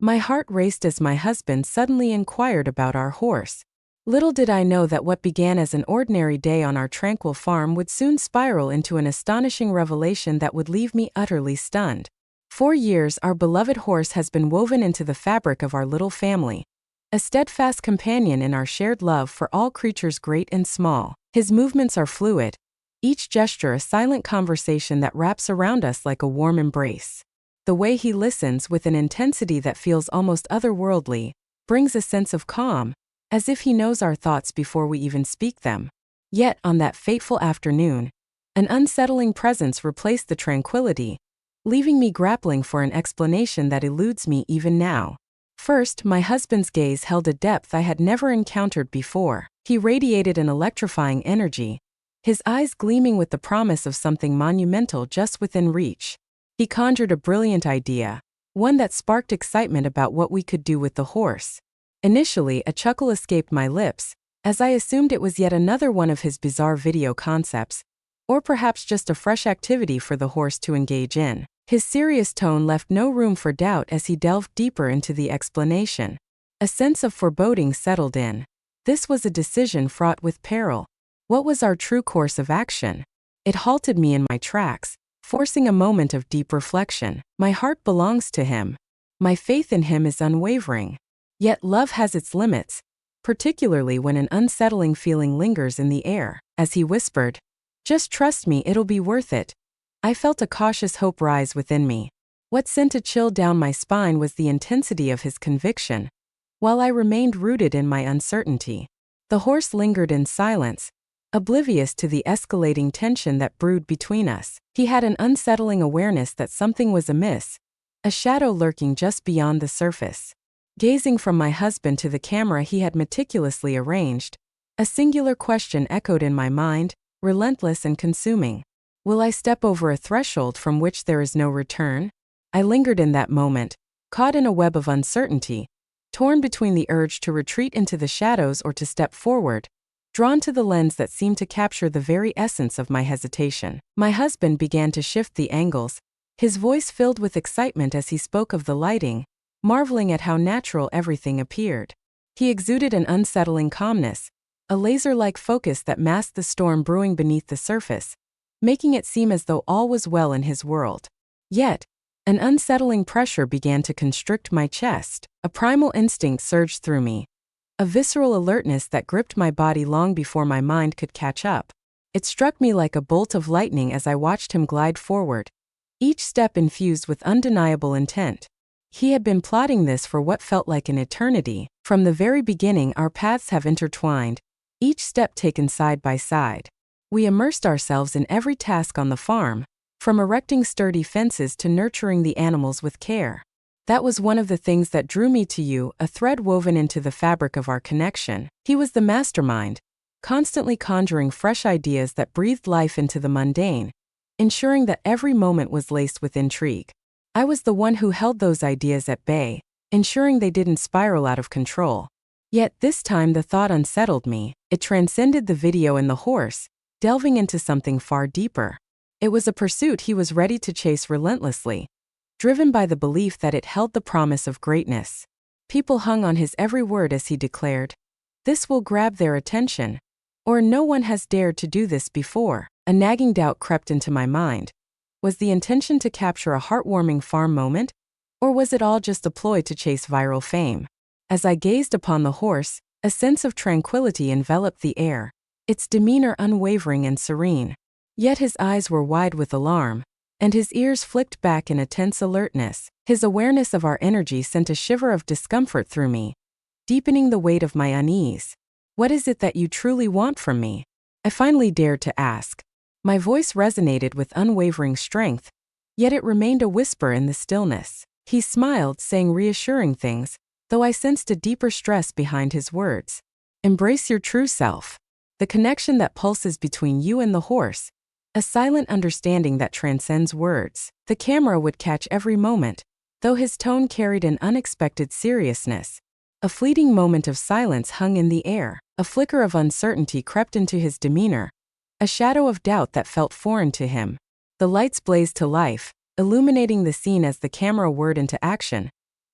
My heart raced as my husband suddenly inquired about our horse. Little did I know that what began as an ordinary day on our tranquil farm would soon spiral into an astonishing revelation that would leave me utterly stunned. For years, our beloved horse has been woven into the fabric of our little family, a steadfast companion in our shared love for all creatures great and small. His movements are fluid, each gesture a silent conversation that wraps around us like a warm embrace. The way he listens with an intensity that feels almost otherworldly brings a sense of calm, as if he knows our thoughts before we even speak them. Yet, on that fateful afternoon, an unsettling presence replaced the tranquility, leaving me grappling for an explanation that eludes me even now. First, my husband's gaze held a depth I had never encountered before. He radiated an electrifying energy, his eyes gleaming with the promise of something monumental just within reach. He conjured a brilliant idea, one that sparked excitement about what we could do with the horse. Initially, a chuckle escaped my lips, as I assumed it was yet another one of his bizarre video concepts, or perhaps just a fresh activity for the horse to engage in. His serious tone left no room for doubt as he delved deeper into the explanation. A sense of foreboding settled in. This was a decision fraught with peril. What was our true course of action? It halted me in my tracks, forcing a moment of deep reflection. My heart belongs to him. My faith in him is unwavering. Yet love has its limits, particularly when an unsettling feeling lingers in the air. As he whispered, "Just trust me, it'll be worth it," I felt a cautious hope rise within me. What sent a chill down my spine was the intensity of his conviction, while I remained rooted in my uncertainty. The horse lingered in silence, oblivious to the escalating tension that brewed between us. He had an unsettling awareness that something was amiss, a shadow lurking just beyond the surface. Gazing from my husband to the camera he had meticulously arranged, a singular question echoed in my mind, relentless and consuming. Will I step over a threshold from which there is no return? I lingered in that moment, caught in a web of uncertainty, torn between the urge to retreat into the shadows or to step forward, drawn to the lens that seemed to capture the very essence of my hesitation. My husband began to shift the angles, his voice filled with excitement as he spoke of the lighting, marveling at how natural everything appeared. He exuded an unsettling calmness, a laser-like focus that masked the storm brewing beneath the surface, making it seem as though all was well in his world. Yet, an unsettling pressure began to constrict my chest. A primal instinct surged through me, a visceral alertness that gripped my body long before my mind could catch up. It struck me like a bolt of lightning as I watched him glide forward, each step infused with undeniable intent. He had been plotting this for what felt like an eternity. From the very beginning, our paths have intertwined, each step taken side by side. We immersed ourselves in every task on the farm, from erecting sturdy fences to nurturing the animals with care. That was one of the things that drew me to you, a thread woven into the fabric of our connection. He was the mastermind, constantly conjuring fresh ideas that breathed life into the mundane, ensuring that every moment was laced with intrigue. I was the one who held those ideas at bay, ensuring they didn't spiral out of control. Yet this time the thought unsettled me. It transcended the video and the horse, delving into something far deeper. It was a pursuit he was ready to chase relentlessly, driven by the belief that it held the promise of greatness. People hung on his every word as he declared, "This will grab their attention," or "No one has dared to do this before." A nagging doubt crept into my mind. Was the intention to capture a heartwarming farm moment, or was it all just a ploy to chase viral fame? As I gazed upon the horse, a sense of tranquility enveloped the air, its demeanor unwavering and serene. Yet his eyes were wide with alarm, and his ears flicked back in a tense alertness. His awareness of our energy sent a shiver of discomfort through me, deepening the weight of my unease. "What is it that you truly want from me?" I finally dared to ask. My voice resonated with unwavering strength, yet it remained a whisper in the stillness. He smiled, saying reassuring things, though I sensed a deeper stress behind his words. "Embrace your true self, the connection that pulses between you and the horse, a silent understanding that transcends words." The camera would catch every moment, though his tone carried an unexpected seriousness. A fleeting moment of silence hung in the air, a flicker of uncertainty crept into his demeanor, a shadow of doubt that felt foreign to him. The lights blazed to life, illuminating the scene as the camera whirred into action,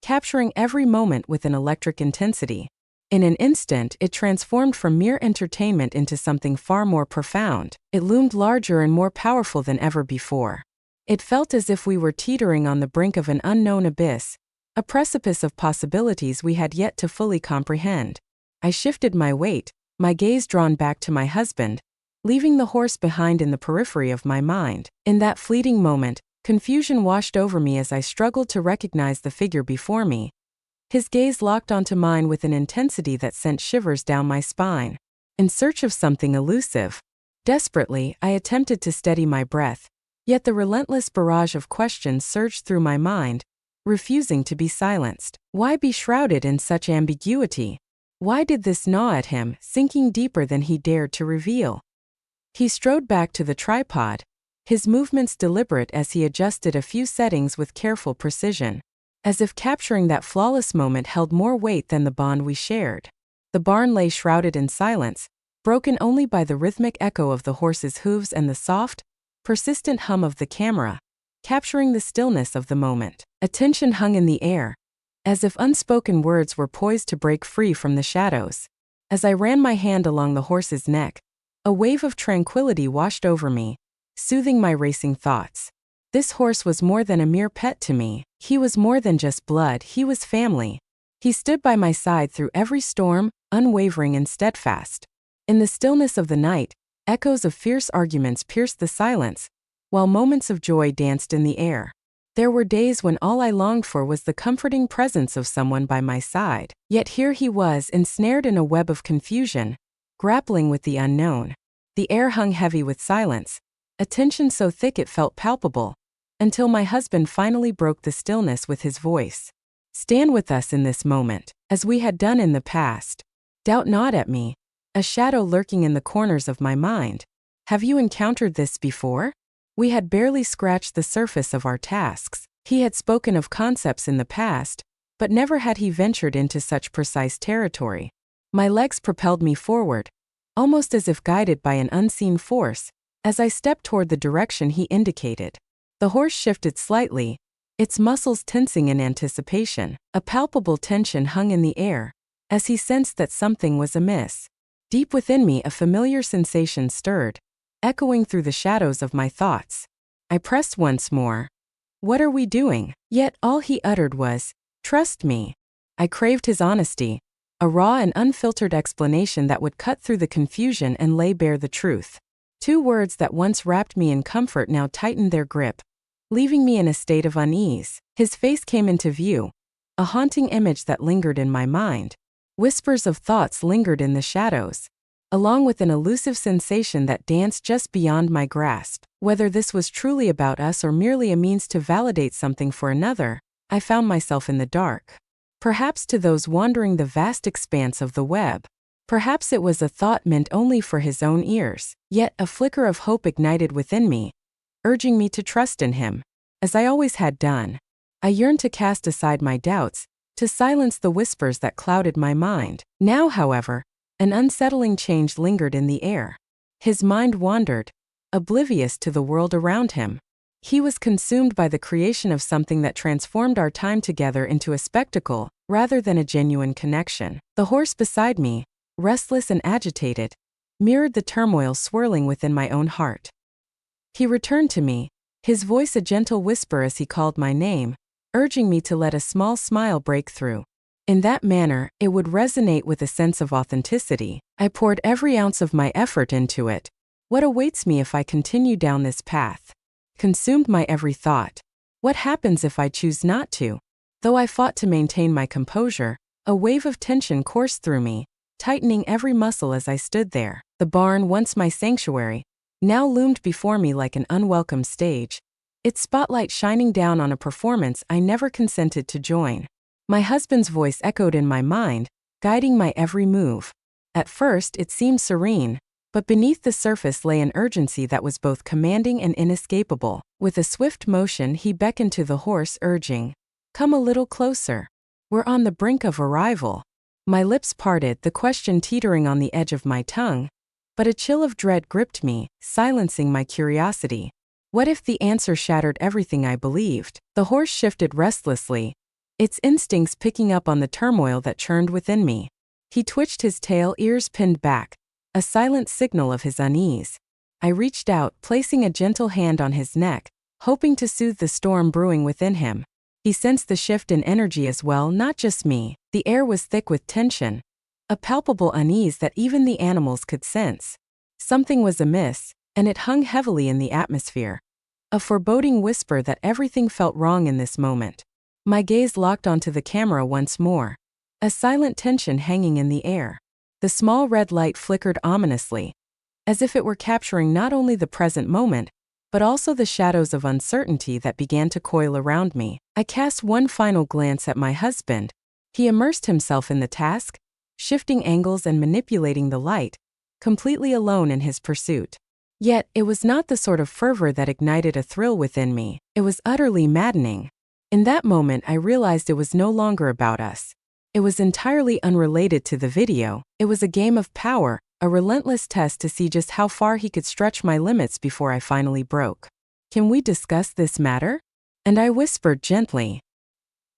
capturing every moment with an electric intensity. In an instant, it transformed from mere entertainment into something far more profound. It loomed larger and more powerful than ever before. It felt as if we were teetering on the brink of an unknown abyss, a precipice of possibilities we had yet to fully comprehend. I shifted my weight, my gaze drawn back to my husband, leaving the horse behind in the periphery of my mind. In that fleeting moment, confusion washed over me as I struggled to recognize the figure before me. His gaze locked onto mine with an intensity that sent shivers down my spine. In search of something elusive, desperately, I attempted to steady my breath, yet the relentless barrage of questions surged through my mind, refusing to be silenced. Why be shrouded in such ambiguity? Why did this gnaw at him, sinking deeper than he dared to reveal? He strode back to the tripod, his movements deliberate as he adjusted a few settings with careful precision, as if capturing that flawless moment held more weight than the bond we shared. The barn lay shrouded in silence, broken only by the rhythmic echo of the horse's hooves and the soft, persistent hum of the camera, capturing the stillness of the moment. A tension hung in the air, as if unspoken words were poised to break free from the shadows. As I ran my hand along the horse's neck, a wave of tranquility washed over me, soothing my racing thoughts. This horse was more than a mere pet to me. He was more than just blood, he was family. He stood by my side through every storm, unwavering and steadfast. In the stillness of the night, echoes of fierce arguments pierced the silence, while moments of joy danced in the air. There were days when all I longed for was the comforting presence of someone by my side. Yet here he was, ensnared in a web of confusion, grappling with the unknown. The air hung heavy with silence, a tension so thick it felt palpable, until my husband finally broke the stillness with his voice. Stand with us in this moment, as we had done in the past. Doubt not at me, a shadow lurking in the corners of my mind. Have you encountered this before? We had barely scratched the surface of our tasks. He had spoken of concepts in the past, but never had he ventured into such precise territory. My legs propelled me forward, almost as if guided by an unseen force, as I stepped toward the direction he indicated. The horse shifted slightly, its muscles tensing in anticipation. A palpable tension hung in the air, as he sensed that something was amiss. Deep within me, a familiar sensation stirred, echoing through the shadows of my thoughts. I pressed once more. What are we doing? Yet all he uttered was, trust me. I craved his honesty, a raw and unfiltered explanation that would cut through the confusion and lay bare the truth. 2 words that once wrapped me in comfort now tightened their grip, leaving me in a state of unease. His face came into view, a haunting image that lingered in my mind. Whispers of thoughts lingered in the shadows, along with an elusive sensation that danced just beyond my grasp. Whether this was truly about us or merely a means to validate something for another, I found myself in the dark. Perhaps to those wandering the vast expanse of the web, perhaps it was a thought meant only for his own ears. Yet a flicker of hope ignited within me, urging me to trust in him, as I always had done. I yearned to cast aside my doubts, to silence the whispers that clouded my mind. Now, however, an unsettling change lingered in the air. His mind wandered, oblivious to the world around him. He was consumed by the creation of something that transformed our time together into a spectacle, rather than a genuine connection. The horse beside me, restless and agitated, mirrored the turmoil swirling within my own heart. He returned to me, his voice a gentle whisper as he called my name, urging me to let a small smile break through. In that manner, it would resonate with a sense of authenticity. I poured every ounce of my effort into it. What awaits me if I continue down this path? Consumed my every thought. What happens if I choose not to? Though I fought to maintain my composure, a wave of tension coursed through me, tightening every muscle as I stood there. The barn, once my sanctuary, now loomed before me like an unwelcome stage, its spotlight shining down on a performance I never consented to join. My husband's voice echoed in my mind, guiding my every move. At first it seemed serene, but beneath the surface lay an urgency that was both commanding and inescapable. With a swift motion he beckoned to the horse, urging, "Come a little closer. We're on the brink of arrival." My lips parted, the question teetering on the edge of my tongue, but a chill of dread gripped me, silencing my curiosity. What if the answer shattered everything I believed? The horse shifted restlessly, its instincts picking up on the turmoil that churned within me. He twitched his tail, ears pinned back, a silent signal of his unease. I reached out, placing a gentle hand on his neck, hoping to soothe the storm brewing within him. He sensed the shift in energy as well, not just me. The air was thick with tension, a palpable unease that even the animals could sense. Something was amiss, and it hung heavily in the atmosphere. A foreboding whisper that everything felt wrong in this moment. My gaze locked onto the camera once more, a silent tension hanging in the air. The small red light flickered ominously, as if it were capturing not only the present moment, but also the shadows of uncertainty that began to coil around me. I cast one final glance at my husband. He immersed himself in the task, shifting angles and manipulating the light, completely alone in his pursuit. Yet, it was not the sort of fervor that ignited a thrill within me. It was utterly maddening. In that moment, I realized it was no longer about us. It was entirely unrelated to the video. It was a game of power, a relentless test to see just how far he could stretch my limits before I finally broke. "Can we discuss this matter?" And I whispered gently.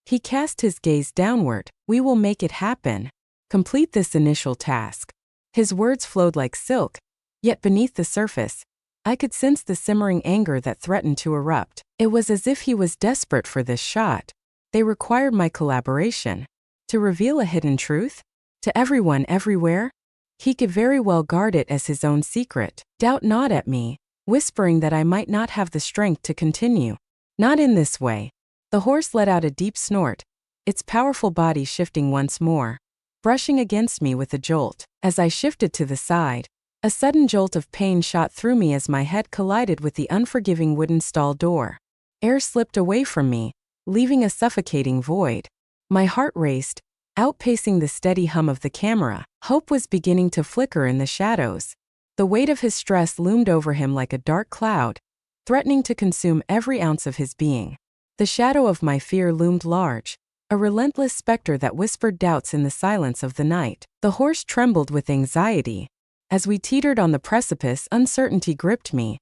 He cast his gaze downward. "We will make it happen. Complete this initial task." His words flowed like silk, yet beneath the surface, I could sense the simmering anger that threatened to erupt. It was as if he was desperate for this shot. They required my collaboration. To reveal a hidden truth? To everyone everywhere? He could very well guard it as his own secret. Doubt gnawed at me, whispering that I might not have the strength to continue. Not in this way. The horse let out a deep snort, its powerful body shifting once more, brushing against me with a jolt. As I shifted to the side, a sudden jolt of pain shot through me as my head collided with the unforgiving wooden stall door. Air slipped away from me, leaving a suffocating void. My heart raced, outpacing the steady hum of the camera. Hope was beginning to flicker in the shadows. The weight of his stress loomed over him like a dark cloud, threatening to consume every ounce of his being. The shadow of my fear loomed large, a relentless specter that whispered doubts in the silence of the night. The horse trembled with anxiety. As we teetered on the precipice, uncertainty gripped me.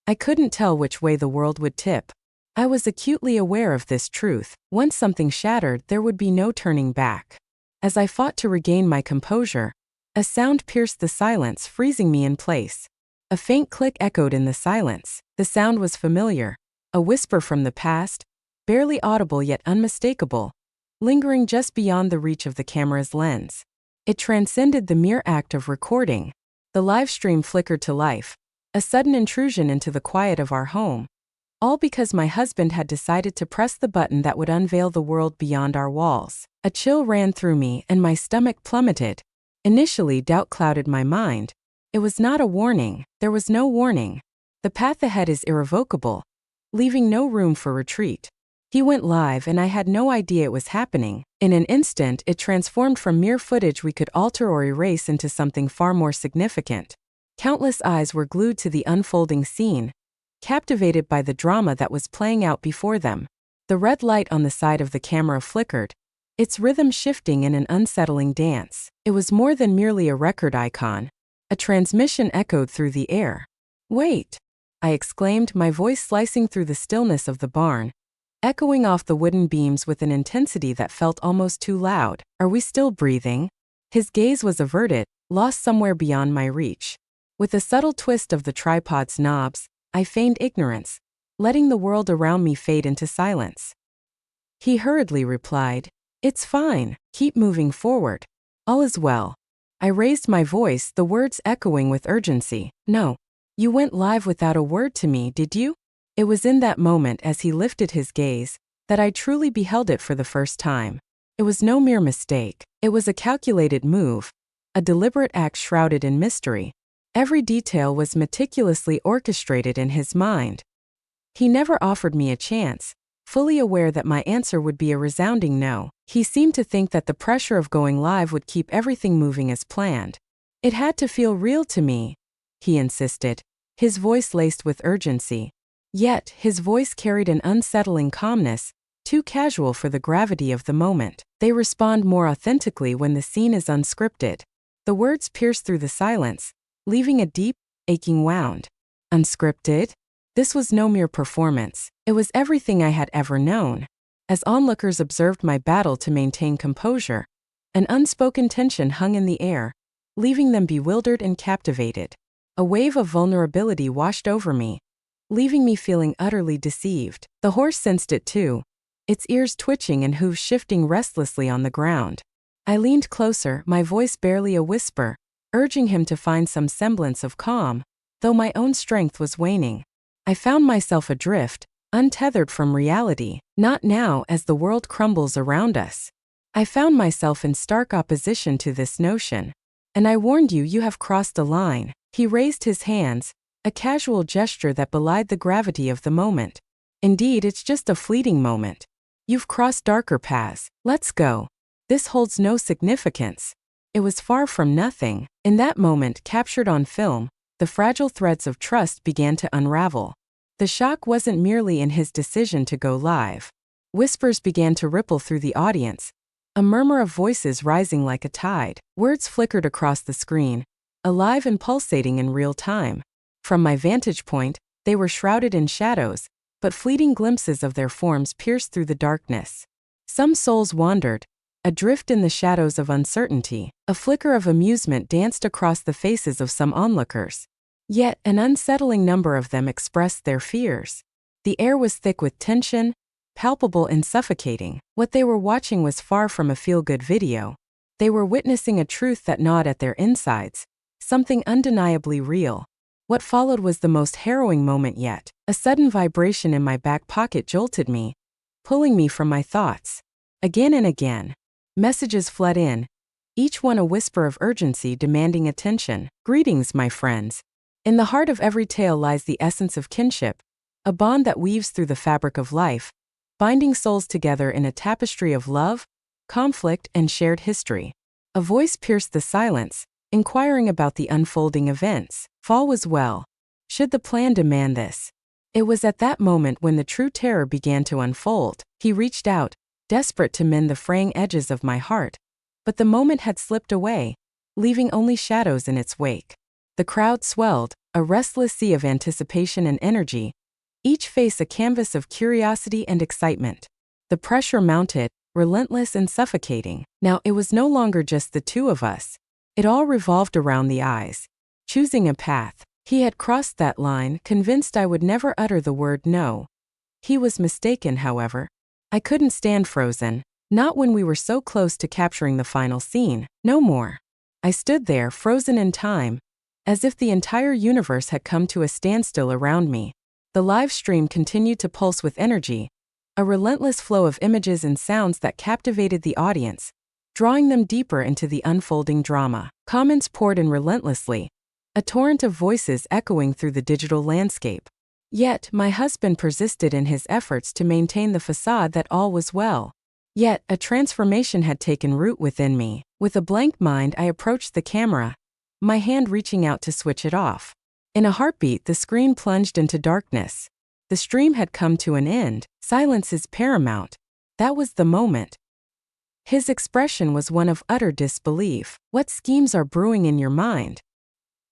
I couldn't tell which way the world would tip. I was acutely aware of this truth. Once something shattered, there would be no turning back. As I fought to regain my composure, a sound pierced the silence, freezing me in place. A faint click echoed in the silence. The sound was familiar, a whisper from the past, barely audible yet unmistakable, lingering just beyond the reach of the camera's lens. It transcended the mere act of recording. The live stream flickered to life, a sudden intrusion into the quiet of our home. All because my husband had decided to press the button that would unveil the world beyond our walls. A chill ran through me and my stomach plummeted. Initially, doubt clouded my mind. It was not a warning. There was no warning. The path ahead is irrevocable, leaving no room for retreat. He went live and I had no idea it was happening. In an instant, it transformed from mere footage we could alter or erase into something far more significant. Countless eyes were glued to the unfolding scene, captivated by the drama that was playing out before them. The red light on the side of the camera flickered, its rhythm shifting in an unsettling dance. It was more than merely a record icon. A transmission echoed through the air. "Wait!" I exclaimed, my voice slicing through the stillness of the barn, echoing off the wooden beams with an intensity that felt almost too loud. "Are we still breathing?" His gaze was averted, lost somewhere beyond my reach. With a subtle twist of the tripod's knobs, I feigned ignorance, letting the world around me fade into silence. He hurriedly replied, "It's fine. Keep moving forward. All is well." I raised my voice, the words echoing with urgency. "No. You went live without a word to me, did you?" It was in that moment, as he lifted his gaze, that I truly beheld it for the first time. It was no mere mistake. It was a calculated move, a deliberate act shrouded in mystery. Every detail was meticulously orchestrated in his mind. He never offered me a chance, fully aware that my answer would be a resounding no. He seemed to think that the pressure of going live would keep everything moving as planned. "It had to feel real to me," he insisted, his voice laced with urgency. Yet, his voice carried an unsettling calmness, too casual for the gravity of the moment. They respond more authentically when the scene is unscripted. The words pierced through the silence, leaving a deep, aching wound. Unscripted? This was no mere performance. It was everything I had ever known. As onlookers observed my battle to maintain composure, an unspoken tension hung in the air, leaving them bewildered and captivated. A wave of vulnerability washed over me, leaving me feeling utterly deceived. The horse sensed it too, its ears twitching and hooves shifting restlessly on the ground. I leaned closer, my voice barely a whisper, urging him to find some semblance of calm, though my own strength was waning. I found myself adrift, untethered from reality. Not now, as the world crumbles around us. I found myself in stark opposition to this notion. And I warned you, you have crossed a line. He raised his hands, a casual gesture that belied the gravity of the moment. Indeed, it's just a fleeting moment. You've crossed darker paths. Let's go. This holds no significance. It was far from nothing. In that moment, captured on film, the fragile threads of trust began to unravel. The shock wasn't merely in his decision to go live. Whispers began to ripple through the audience, a murmur of voices rising like a tide. Words flickered across the screen, alive and pulsating in real time. From my vantage point, they were shrouded in shadows, but fleeting glimpses of their forms pierced through the darkness. Some souls wandered, adrift in the shadows of uncertainty. A flicker of amusement danced across the faces of some onlookers. Yet, an unsettling number of them expressed their fears. The air was thick with tension, palpable and suffocating. What they were watching was far from a feel-good video. They were witnessing a truth that gnawed at their insides, something undeniably real. What followed was the most harrowing moment yet. A sudden vibration in my back pocket jolted me, pulling me from my thoughts. Again and again, messages flooded in, each one a whisper of urgency demanding attention. Greetings, my friends. In the heart of every tale lies the essence of kinship, a bond that weaves through the fabric of life, binding souls together in a tapestry of love, conflict, and shared history. A voice pierced the silence, inquiring about the unfolding events. All was well. Should the plan demand this? It was at that moment when the true terror began to unfold. He reached out, desperate to mend the fraying edges of my heart, but the moment had slipped away, leaving only shadows in its wake. The crowd swelled, a restless sea of anticipation and energy, each face a canvas of curiosity and excitement. The pressure mounted, relentless and suffocating. Now it was no longer just the two of us. It all revolved around the eyes. Choosing a path. He had crossed that line, convinced I would never utter the word no. He was mistaken, however. I couldn't stand frozen, not when we were so close to capturing the final scene. No more. I stood there, frozen in time, as if the entire universe had come to a standstill around me. The live stream continued to pulse with energy, a relentless flow of images and sounds that captivated the audience, drawing them deeper into the unfolding drama. Comments poured in relentlessly, a torrent of voices echoing through the digital landscape. Yet, my husband persisted in his efforts to maintain the facade that all was well. Yet, a transformation had taken root within me. With a blank mind, I approached the camera, my hand reaching out to switch it off. In a heartbeat, the screen plunged into darkness. The stream had come to an end. Silence is paramount. That was the moment. His expression was one of utter disbelief. What schemes are brewing in your mind?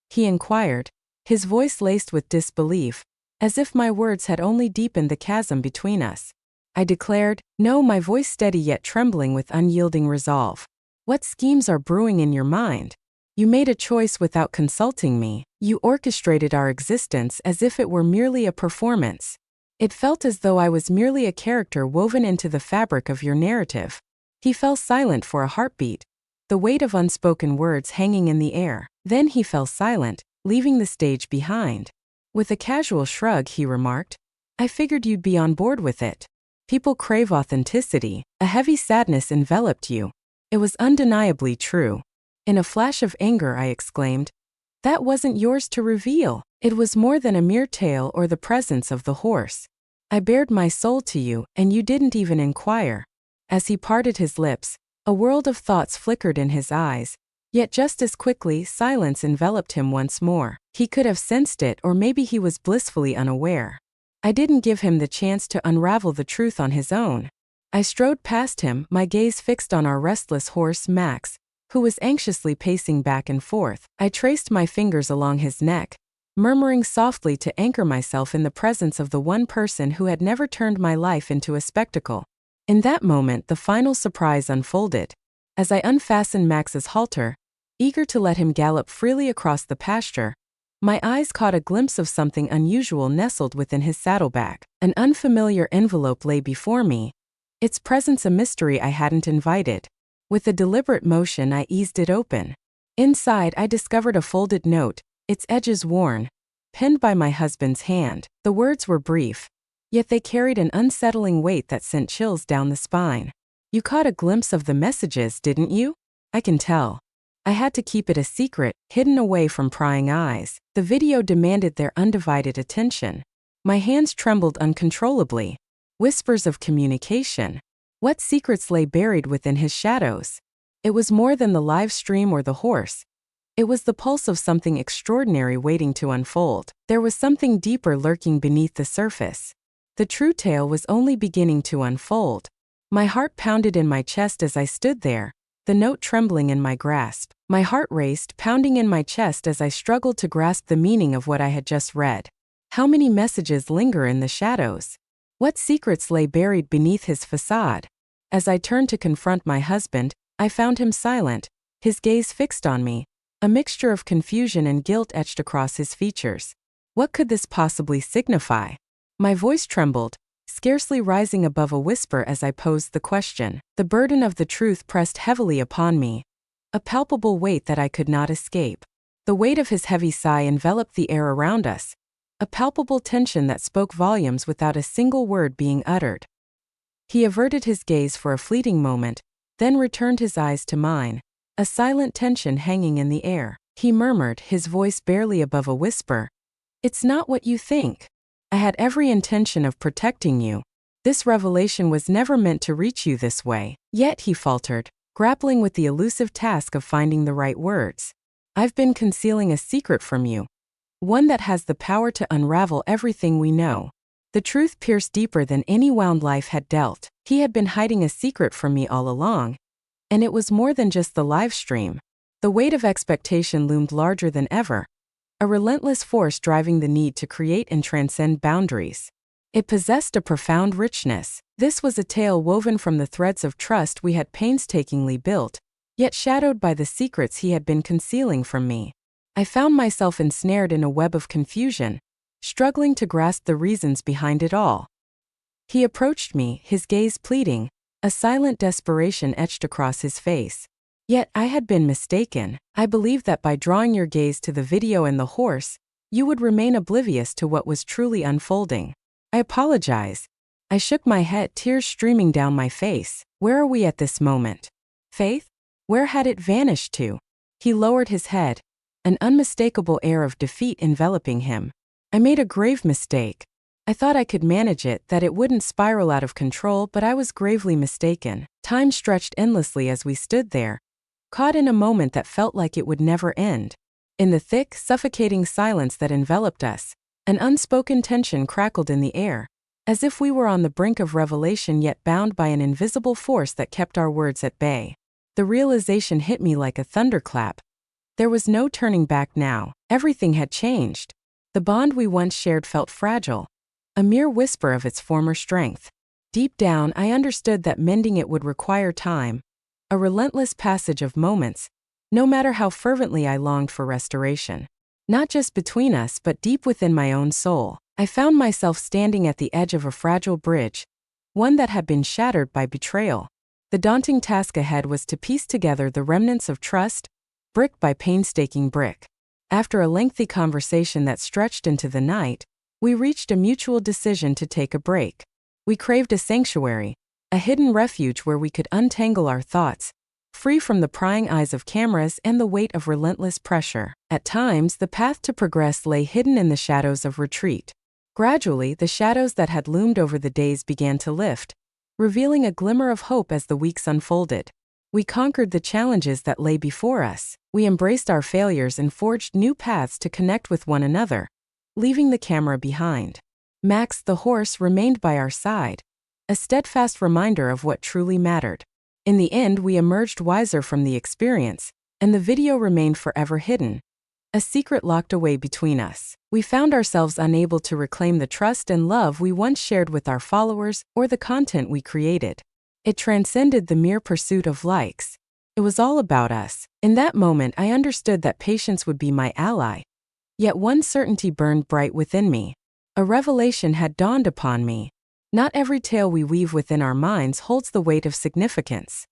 He inquired, his voice laced with disbelief, as if my words had only deepened the chasm between us. I declared, no, my voice steady yet trembling with unyielding resolve. What schemes are brewing in your mind? You made a choice without consulting me. You orchestrated our existence as if it were merely a performance. It felt as though I was merely a character woven into the fabric of your narrative. He fell silent for a heartbeat, the weight of unspoken words hanging in the air. Then he fell silent, leaving the stage behind. With a casual shrug, he remarked, I figured you'd be on board with it. People crave authenticity. A heavy sadness enveloped you. It was undeniably true. In a flash of anger, I exclaimed, that wasn't yours to reveal. It was more than a mere tale or the presence of the horse. I bared my soul to you, and you didn't even inquire. As he parted his lips, a world of thoughts flickered in his eyes, yet just as quickly, silence enveloped him once more. He could have sensed it, or maybe he was blissfully unaware. I didn't give him the chance to unravel the truth on his own. I strode past him, my gaze fixed on our restless horse, Max, who was anxiously pacing back and forth. I traced my fingers along his neck, murmuring softly to anchor myself in the presence of the one person who had never turned my life into a spectacle. In that moment, the final surprise unfolded. As I unfastened Max's halter, eager to let him gallop freely across the pasture, my eyes caught a glimpse of something unusual nestled within his saddlebag. An unfamiliar envelope lay before me, its presence a mystery I hadn't invited. With a deliberate motion, I eased it open. Inside, I discovered a folded note, its edges worn, penned by my husband's hand. The words were brief, yet they carried an unsettling weight that sent chills down the spine. "You caught a glimpse of the messages, didn't you?" "I can tell." I had to keep it a secret, hidden away from prying eyes. The video demanded their undivided attention. My hands trembled uncontrollably. Whispers of communication. What secrets lay buried within his shadows? It was more than the live stream or the horse. It was the pulse of something extraordinary waiting to unfold. There was something deeper lurking beneath the surface. The true tale was only beginning to unfold. My heart pounded in my chest as I stood there, the note trembling in my grasp. My heart raced, pounding in my chest as I struggled to grasp the meaning of what I had just read. How many messages linger in the shadows? What secrets lay buried beneath his facade? As I turned to confront my husband, I found him silent, his gaze fixed on me, a mixture of confusion and guilt etched across his features. What could this possibly signify? My voice trembled, scarcely rising above a whisper as I posed the question. The burden of the truth pressed heavily upon me, a palpable weight that I could not escape. The weight of his heavy sigh enveloped the air around us, a palpable tension that spoke volumes without a single word being uttered. He averted his gaze for a fleeting moment, then returned his eyes to mine, a silent tension hanging in the air. He murmured, his voice barely above a whisper, "It's not what you think. I had every intention of protecting you. This revelation was never meant to reach you this way." Yet, he faltered, grappling with the elusive task of finding the right words. "I've been concealing a secret from you, one that has the power to unravel everything we know." The truth pierced deeper than any wound life had dealt. He had been hiding a secret from me all along, and it was more than just the live stream. The weight of expectation loomed larger than ever, a relentless force driving the need to create and transcend boundaries. It possessed a profound richness. This was a tale woven from the threads of trust we had painstakingly built, yet shadowed by the secrets he had been concealing from me. I found myself ensnared in a web of confusion, struggling to grasp the reasons behind it all. He approached me, his gaze pleading, a silent desperation etched across his face. Yet I had been mistaken. I believed that by drawing your gaze to the video and the horse, you would remain oblivious to what was truly unfolding. I apologize. I shook my head, tears streaming down my face. Where are we at this moment? Faith? Where had it vanished to? He lowered his head, an unmistakable air of defeat enveloping him. I made a grave mistake. I thought I could manage it, that it wouldn't spiral out of control, but I was gravely mistaken. Time stretched endlessly as we stood there, caught in a moment that felt like it would never end. In the thick, suffocating silence that enveloped us, an unspoken tension crackled in the air, as if we were on the brink of revelation yet bound by an invisible force that kept our words at bay. The realization hit me like a thunderclap. There was no turning back now. Everything had changed. The bond we once shared felt fragile, a mere whisper of its former strength. Deep down, I understood that mending it would require time, a relentless passage of moments, no matter how fervently I longed for restoration. Not just between us, but deep within my own soul. I found myself standing at the edge of a fragile bridge, one that had been shattered by betrayal. The daunting task ahead was to piece together the remnants of trust, brick by painstaking brick. After a lengthy conversation that stretched into the night, we reached a mutual decision to take a break. We craved a sanctuary, a hidden refuge where we could untangle our thoughts, free from the prying eyes of cameras and the weight of relentless pressure. At times, the path to progress lay hidden in the shadows of retreat. Gradually, the shadows that had loomed over the days began to lift, revealing a glimmer of hope as the weeks unfolded. We conquered the challenges that lay before us. We embraced our failures and forged new paths to connect with one another, leaving the camera behind. Max, the horse, remained by our side, a steadfast reminder of what truly mattered. In the end, we emerged wiser from the experience, and the video remained forever hidden, a secret locked away between us. We found ourselves unable to reclaim the trust and love we once shared with our followers or the content we created. It transcended the mere pursuit of likes. It was all about us. In that moment, I understood that patience would be my ally. Yet one certainty burned bright within me. A revelation had dawned upon me. Not every tale we weave within our minds holds the weight of significance.